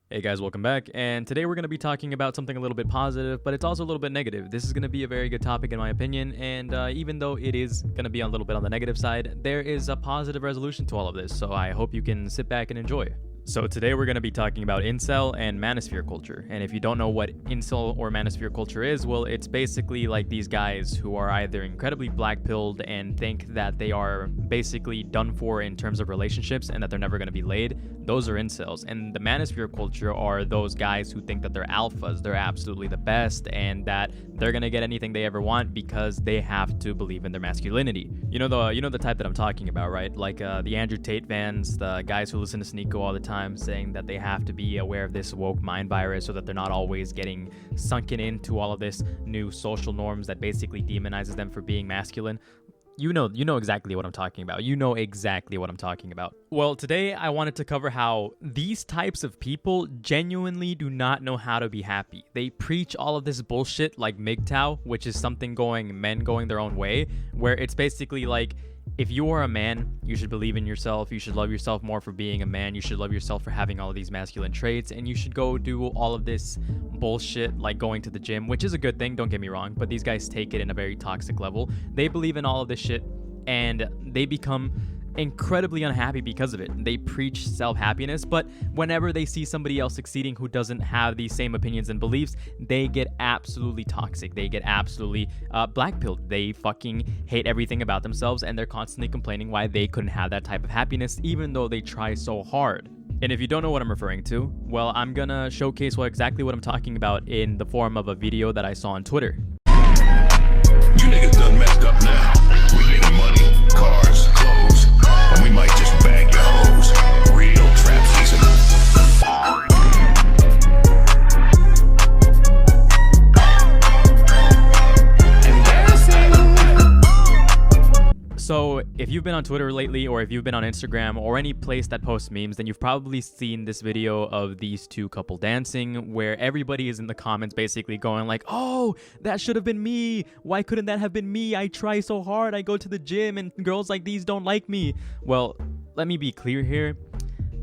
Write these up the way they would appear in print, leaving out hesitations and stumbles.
Hey guys, welcome back, and today we're going to be talking about something a little bit positive, but it's also a little bit negative. This is going to be a very good topic in my opinion, and even though it is going to be a little bit on the negative side, there is a positive resolution to all of this, so I hope you can sit back and enjoy. So today we're going to be talking about incel and manosphere culture, and if you don't know what incel or manosphere culture is, well, it's basically like these guys who are either incredibly black-pilled and think that they are basically done for in terms of relationships and that they're never going to be laid. Those are incels, and the manosphere culture are those guys who think that they're alphas, they're absolutely the best, and that they're going to get anything they ever want because they have to believe in their masculinity. You know the type that I'm talking about, right? Like the Andrew Tate fans, the guys who listen to Sneeko all the time, saying that they have to be aware of this woke mind virus so that they're not always getting sunken into all of this new social norms that basically demonizes them for being masculine. You know exactly what I'm talking about. You know exactly what I'm talking about. Well, today I wanted to cover how these types of people genuinely do not know how to be happy. They preach all of this bullshit like MGTOW, which is men going their own way, where it's basically like, if you are a man, you should believe in yourself, you should love yourself more for being a man, you should love yourself for having all of these masculine traits, and you should go do all of this bullshit like going to the gym, which is a good thing, don't get me wrong, but these guys take it in a very toxic level. They believe in all of this shit, and they become incredibly unhappy because of it. They preach self-happiness, but whenever they see somebody else succeeding who doesn't have these same opinions and beliefs, they get absolutely toxic. They get absolutely black-pilled. They fucking hate everything about themselves, and they're constantly complaining why they couldn't have that type of happiness, even though they try so hard. And if you don't know what I'm referring to, well, I'm gonna showcase exactly what I'm talking about in the form of a video that I saw on Twitter. You niggas done messed up now. We getting money, cars, clothes, and we might just bag your hoes. Real trap season. So if you've been on Twitter lately, or if you've been on Instagram or any place that posts memes, then you've probably seen this video of these two couple dancing where everybody is in the comments basically going like, oh, that should have been me. Why couldn't that have been me? I try so hard. I go to the gym and girls like these don't like me. Well, let me be clear here.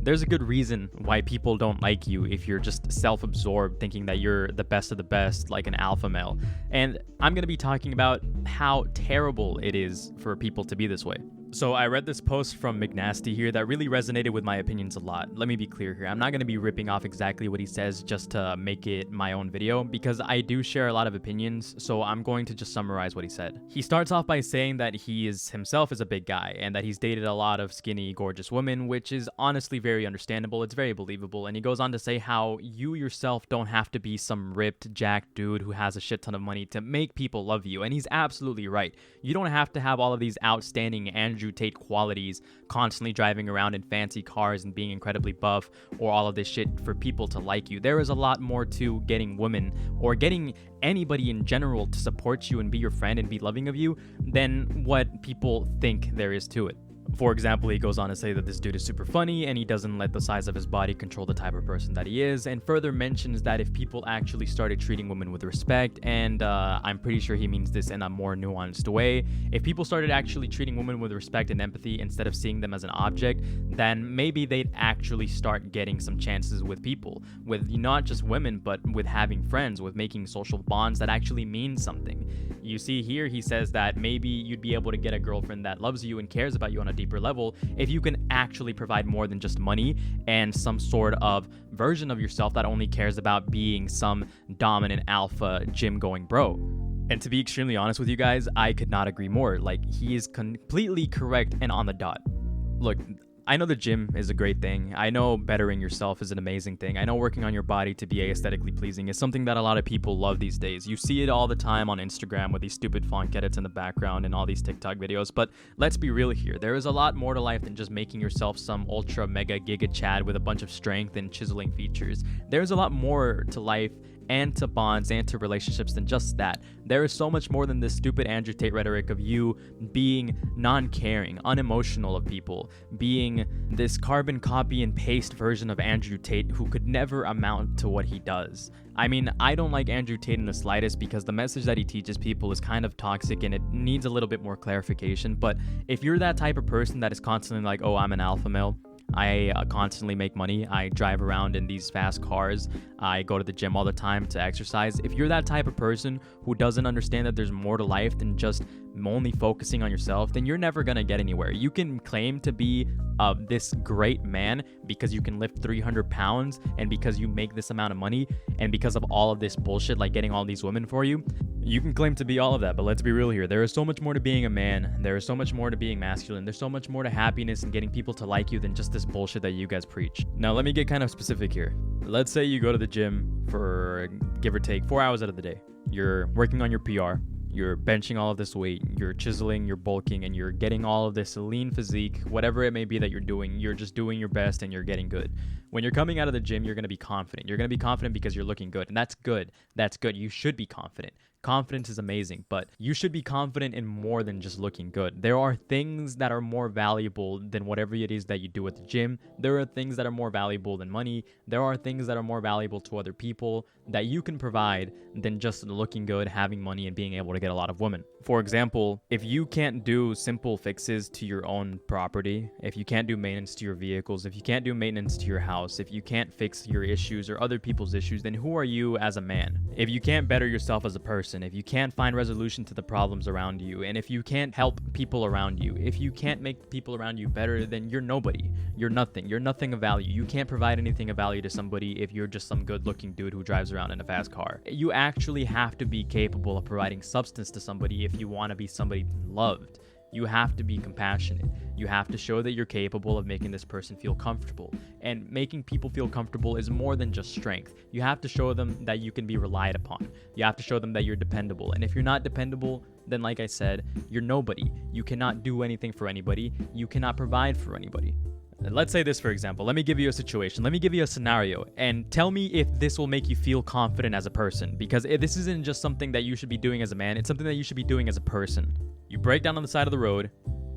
There's a good reason why people don't like you if you're just self-absorbed, thinking that you're the best of the best, like an alpha male. And I'm going to be talking about how terrible it is for people to be this way. So I read this post from McNasty here that really resonated with my opinions a lot. Let me be clear here. I'm not going to be ripping off exactly what he says just to make it my own video, because I do share a lot of opinions, so I'm going to just summarize what he said. He starts off by saying that he himself is a big guy and that he's dated a lot of skinny, gorgeous women, which is honestly very understandable. It's very believable. And he goes on to say how you yourself don't have to be some ripped, jacked dude who has a shit ton of money to make people love you. And he's absolutely right. You don't have to have all of these outstanding Andrew Tate qualities, constantly driving around in fancy cars and being incredibly buff, or all of this shit for people to like you. There is a lot more to getting women or getting anybody in general to support you and be your friend and be loving of you than what people think there is to it. For example, he goes on to say that this dude is super funny and he doesn't let the size of his body control the type of person that he is, and further mentions that if people actually started treating women with respect, and I'm pretty sure he means this in a more nuanced way, if people started actually treating women with respect and empathy instead of seeing them as an object, then maybe they'd actually start getting some chances with people, with not just women, but with having friends, with making social bonds that actually mean something. You see here, he says that maybe you'd be able to get a girlfriend that loves you and cares about you on a deeper level if you can actually provide more than just money and some sort of version of yourself that only cares about being some dominant alpha gym going bro. And to be extremely honest with you guys, I could not agree more. Like, he is completely correct and on the dot. Look, I know the gym is a great thing. I know bettering yourself is an amazing thing. I know working on your body to be aesthetically pleasing is something that a lot of people love these days. You see it all the time on Instagram with these stupid font edits in the background and all these TikTok videos. But let's be real here. There is a lot more to life than just making yourself some ultra mega gigachad with a bunch of strength and chiseling features. There's a lot more to life and to bonds and to relationships than just that. There is so much more than this stupid Andrew Tate rhetoric of you being non-caring, unemotional of people, being this carbon copy and paste version of Andrew Tate who could never amount to what he does. I mean, I don't like Andrew Tate in the slightest because the message that he teaches people is kind of toxic and it needs a little bit more clarification. But if you're that type of person that is constantly like, oh, I'm an alpha male, I constantly make money. I drive around in these fast cars. I go to the gym all the time to exercise. If you're that type of person who doesn't understand that there's more to life than just only focusing on yourself, then you're never going to get anywhere. You can claim to be this great man because you can lift 300 pounds and because you make this amount of money and because of all of this bullshit, like getting all these women for you. You can claim to be all of that, but let's be real here. There is so much more to being a man. There is so much more to being masculine. There's so much more to happiness and getting people to like you than just this bullshit that you guys preach. Now, let me get kind of specific here. Let's say you go to the gym for, give or take, 4 hours out of the day. You're working on your PR. You're benching all of this weight, you're chiseling, you're bulking, and you're getting all of this lean physique, whatever it may be that you're doing, you're just doing your best and you're getting good. When you're coming out of the gym, you're going to be confident. You're going to be confident because you're looking good, and that's good. That's good. You should be confident. Confidence is amazing, but you should be confident in more than just looking good. There are things that are more valuable than whatever it is that you do at the gym. There are things that are more valuable than money. There are things that are more valuable to other people that you can provide than just looking good, having money, and being able to get a lot of women. For example, if you can't do simple fixes to your own property, if you can't do maintenance to your vehicles, if you can't do maintenance to your house, if you can't fix your issues or other people's issues, then who are you as a man? If you can't better yourself as a person, if you can't find resolution to the problems around you, and if you can't help people around you, if you can't make people around you better, then you're nobody. You're nothing. You're nothing of value. You can't provide anything of value to somebody if you're just some good-looking dude who drives around in a fast car. You actually have to be capable of providing substance to somebody if you want to be somebody loved. You have to be compassionate. You have to show that you're capable of making this person feel comfortable. And making people feel comfortable is more than just strength. You have to show them that you can be relied upon. You have to show them that you're dependable. And if you're not dependable, then like I said, you're nobody. You cannot do anything for anybody. You cannot provide for anybody. Let's say this, for example. Let me give you a situation. Let me give you a scenario and tell me if this will make you feel confident as a person, because this isn't just something that you should be doing as a man. It's something that you should be doing as a person. You break down on the side of the road.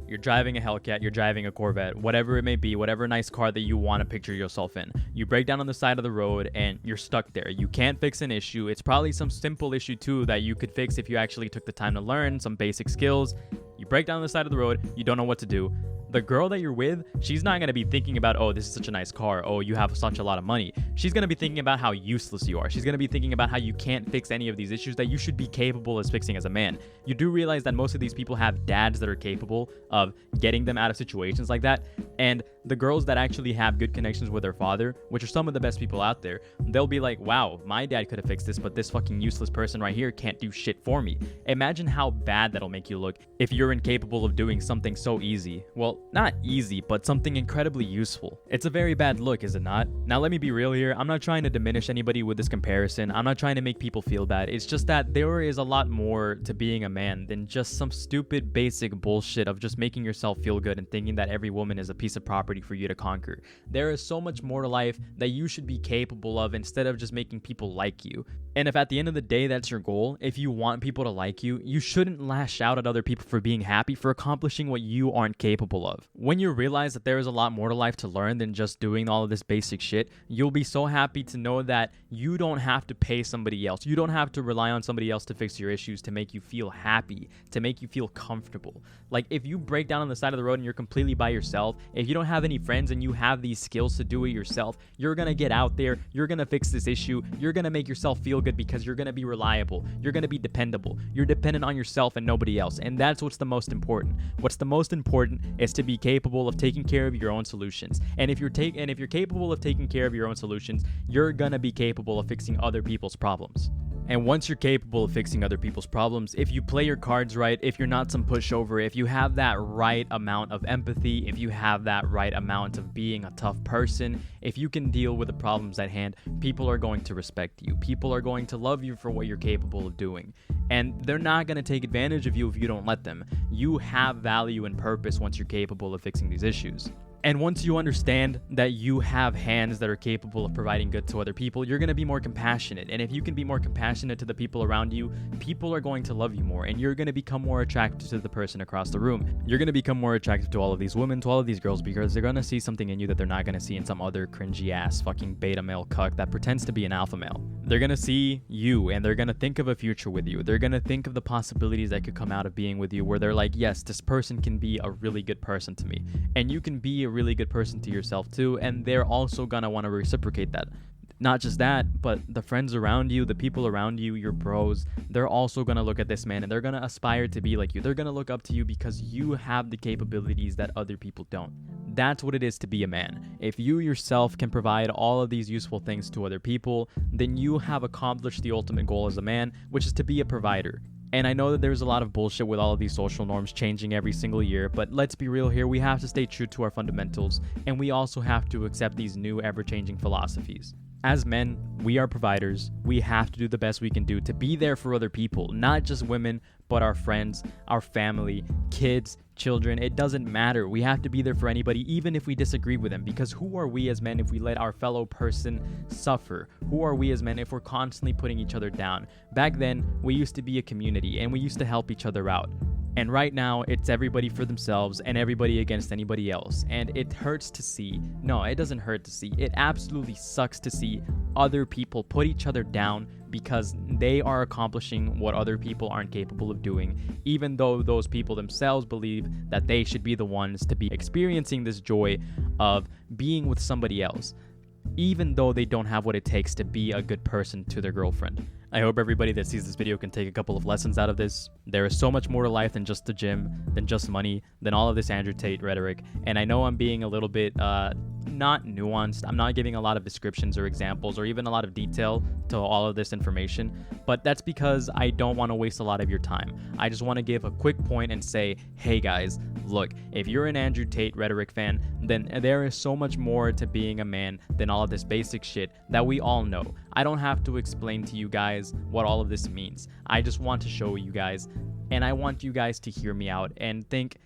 You're driving a Hellcat, you're driving a Corvette, whatever it may be, whatever nice car that you want to picture yourself in. You break down on the side of the road and you're stuck there. You can't fix an issue. It's probably some simple issue too that you could fix if you actually took the time to learn some basic skills. You break down on the side of the road, you don't know what to do. The girl that you're with, she's not going to be thinking about, oh, this is such a nice car. Oh, you have such a lot of money. She's going to be thinking about how useless you are. She's going to be thinking about how you can't fix any of these issues that you should be capable of fixing as a man. You do realize that most of these people have dads that are capable of getting them out of situations like that. And the girls that actually have good connections with their father, which are some of the best people out there, they'll be like, wow, my dad could have fixed this, but this fucking useless person right here can't do shit for me. Imagine how bad that'll make you look if you're incapable of doing something so easy. Well, not easy, but something incredibly useful. It's a very bad look, is it not? Now, let me be real here. I'm not trying to diminish anybody with this comparison. I'm not trying to make people feel bad. It's just that there is a lot more to being a man than just some stupid basic bullshit of just making yourself feel good and thinking that every woman is a piece of property for you to conquer. There is so much more to life that you should be capable of instead of just making people like you. And if at the end of the day that's your goal, if you want people to like you, you shouldn't lash out at other people for being happy for accomplishing what you aren't capable of. When you realize that there is a lot more to life to learn than just doing all of this basic shit, you'll be so happy to know that you don't have to pay somebody else. You don't have to rely on somebody else to fix your issues to make you feel happy, to make you feel comfortable. Like if you break down on the side of the road and you're completely by yourself, if you don't have any friends and you have these skills to do it yourself, you're gonna get out there, you're gonna fix this issue, you're gonna make yourself feel good because you're gonna be reliable, you're gonna be dependable, you're dependent on yourself and nobody else, and that's what's the most important. What's the most important is to be capable of taking care of your own solutions. And if you're capable of taking care of your own solutions, you're gonna be capable of fixing other people's problems. And once you're capable of fixing other people's problems, if you play your cards right, if you're not some pushover, if you have that right amount of empathy, if you have that right amount of being a tough person, if you can deal with the problems at hand, people are going to respect you. People are going to love you for what you're capable of doing. And they're not going to take advantage of you if you don't let them. You have value and purpose once you're capable of fixing these issues. And once you understand that you have hands that are capable of providing good to other people, you're going to be more compassionate. And if you can be more compassionate to the people around you, people are going to love you more. And you're going to become more attracted to the person across the room. You're going to become more attracted to all of these women, to all of these girls, because they're going to see something in you that they're not going to see in some other cringy ass fucking beta male cuck that pretends to be an alpha male. They're going to see you and they're going to think of a future with you. They're going to think of the possibilities that could come out of being with you, where they're like, yes, this person can be a really good person to me. And you can be a really good person to yourself too, and they're also gonna want to reciprocate that. Not just that, but the friends around you, the people around you, your bros, they're also gonna look at this man and they're gonna aspire to be like you. They're gonna look up to you because you have the capabilities that other people don't. That's what it is to be a man. If you yourself can provide all of these useful things to other people, then you have accomplished the ultimate goal as a man, which is to be a provider. And I know that there's a lot of bullshit with all of these social norms changing every single year, but let's be real here, we have to stay true to our fundamentals, and we also have to accept these new ever-changing philosophies. As men, we are providers. We have to do the best we can do to be there for other people, not just women, but our friends, our family, kids, children. It doesn't matter. We have to be there for anybody, even if we disagree with them, because who are we as men if we let our fellow person suffer? Who are we as men if we're constantly putting each other down? Back then, we used to be a community and we used to help each other out. And right now, it's everybody for themselves and everybody against anybody else. And it hurts to see. No, it doesn't hurt to see. It absolutely sucks to see other people put each other down because they are accomplishing what other people aren't capable of doing, even though those people themselves believe that they should be the ones to be experiencing this joy of being with somebody else, even though they don't have what it takes to be a good person to their girlfriend. I hope everybody that sees this video can take a couple of lessons out of this. There is so much more to life than just the gym, than just money, than all of this Andrew Tate rhetoric. And I know I'm being a little bit not nuanced. I'm not giving a lot of descriptions or examples or even a lot of detail to all of this information, but that's because I don't want to waste a lot of your time. I just want to give a quick point and say, hey guys, look, if you're an Andrew Tate rhetoric fan, then there is so much more to being a man than all of this basic shit that we all know. I don't have to explain to you guys what all of this means. I just want to show you guys, and I want you guys to hear me out and think,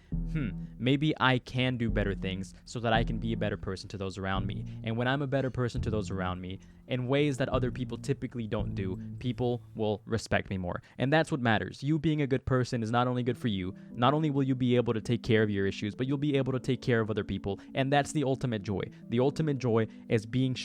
maybe I can do better things so that I can be a better person to those around me. And when I'm a better person to those around me, in ways that other people typically don't do, people will respect me more. And that's what matters. You being a good person is not only good for you, not only will you be able to take care of your issues, but you'll be able to take care of other people. And that's the ultimate joy. The ultimate joy is being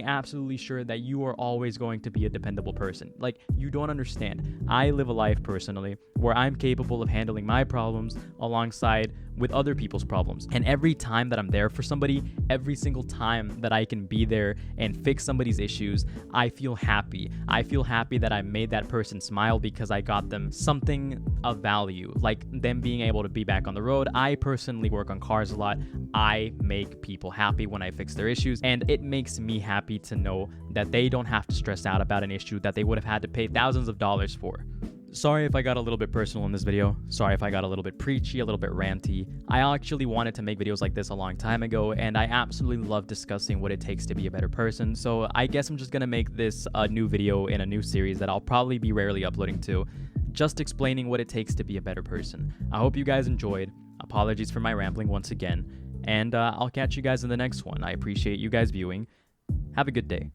absolutely sure that you are always going to be a dependable person. Like, you don't understand. I live a life personally where I'm capable of handling my problems alongside with other people's problems. And every time that I'm there for somebody, every single time that I can be there and fix somebody's issues, I feel happy. I feel happy that I made that person smile because I got them something of value, like them being able to be back on the road. I personally work on cars a lot. I make people happy when I fix their issues, and it makes me happy to know that they don't have to stress out about an issue that they would have had to pay thousands of dollars for. Sorry if I got a little bit personal in this video. Sorry if I got a little bit preachy, a little bit ranty. I actually wanted to make videos like this a long time ago, and I absolutely love discussing what it takes to be a better person. So I guess I'm just gonna make this a new video in a new series that I'll probably be rarely uploading to, just explaining what it takes to be a better person. I hope you guys enjoyed. Apologies for my rambling once again, and I'll catch you guys in the next one. I appreciate you guys viewing. Have a good day.